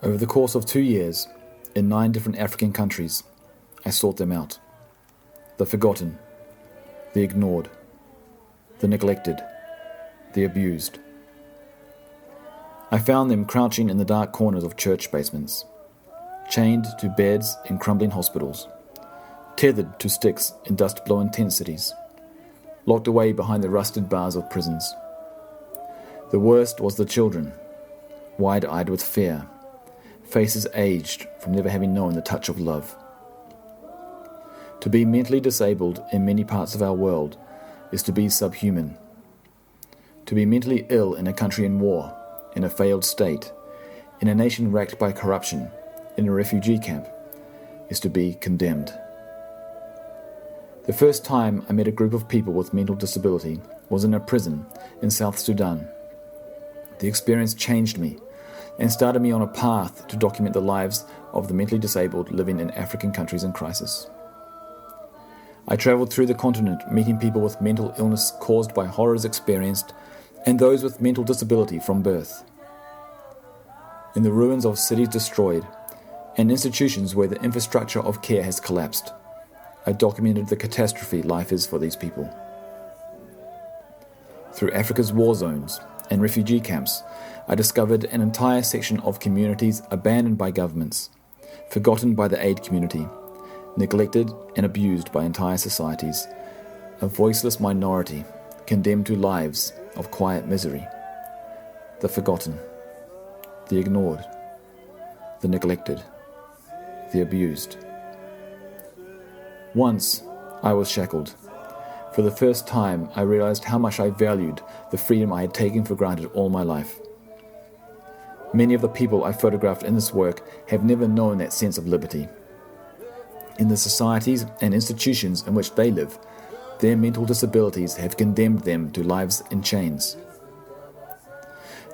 Over the course of 2 years, in 9 different African countries, I sought them out. The forgotten, the ignored, the neglected, the abused. I found them crouching in the dark corners of church basements, chained to beds in crumbling hospitals, tethered to sticks in dust-blown tent cities, locked away behind the rusted bars of prisons. The worst was the children, wide-eyed with fear, faces aged from never having known the touch of love. To be mentally disabled in many parts of our world is to be subhuman. To be mentally ill in a country in war, in a failed state, in a nation racked by corruption, in a refugee camp, is to be condemned. The first time I met a group of people with mental disability was in a prison in South Sudan. The experience changed me and started me on a path to document the lives of the mentally disabled living in African countries in crisis. I traveled through the continent meeting people with mental illness caused by horrors experienced and those with mental disability from birth. In the ruins of cities destroyed and institutions where the infrastructure of care has collapsed, I documented the catastrophe life is for these people. Through Africa's war zones and refugee camps, I discovered an entire section of communities abandoned by governments, forgotten by the aid community, neglected and abused by entire societies, a voiceless minority condemned to lives of quiet misery. The forgotten, the ignored, the neglected, the abused. Once I was shackled. For the first time, I realized how much I valued the freedom I had taken for granted all my life. Many of the people I photographed in this work have never known that sense of liberty. In the societies and institutions in which they live, their mental disabilities have condemned them to lives in chains.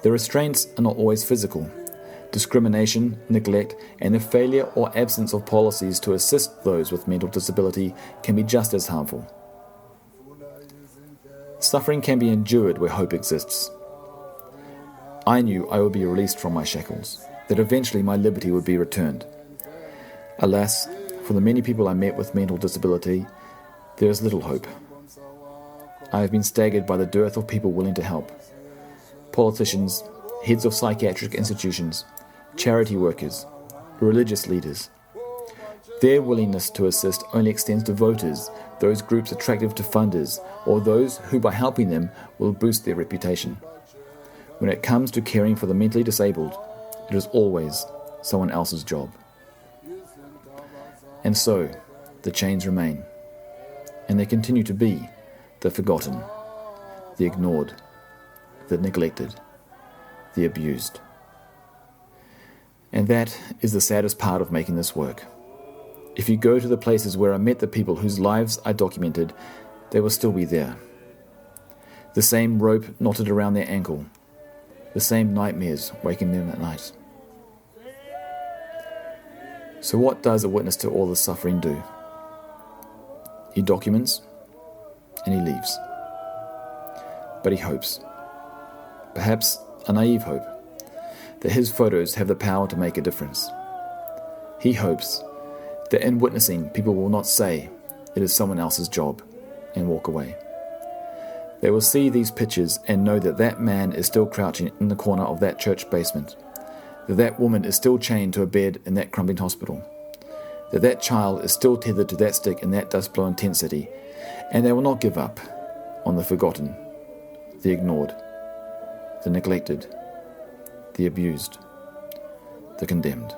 The restraints are not always physical. Discrimination, neglect, and the failure or absence of policies to assist those with mental disability can be just as harmful. Suffering can be endured where hope exists. I knew I would be released from my shackles, that eventually my liberty would be returned. Alas, for the many people I met with mental disability, there is little hope. I have been staggered by the dearth of people willing to help. Politicians, heads of psychiatric institutions, charity workers, religious leaders. Their willingness to assist only extends to voters, those groups attractive to funders, or those who by helping them will boost their reputation. When it comes to caring for the mentally disabled, it is always someone else's job. And so, the chains remain, and they continue to be the forgotten, the ignored, the neglected, the abused. And that is the saddest part of making this work. If you go to the places where I met the people whose lives I documented, they will still be there. The same rope knotted around their ankle, the same nightmares waking them at night. So what does a witness to all this suffering do? He documents and he leaves. But he hopes, perhaps a naive hope, that his photos have the power to make a difference. He hopes that in witnessing, people will not say it is someone else's job and walk away. They will see these pictures and know that that man is still crouching in the corner of that church basement, that that woman is still chained to a bed in that crumbling hospital, that that child is still tethered to that stick in that dust-blown tent city, and they will not give up on the forgotten, the ignored, the neglected, the abused, the condemned.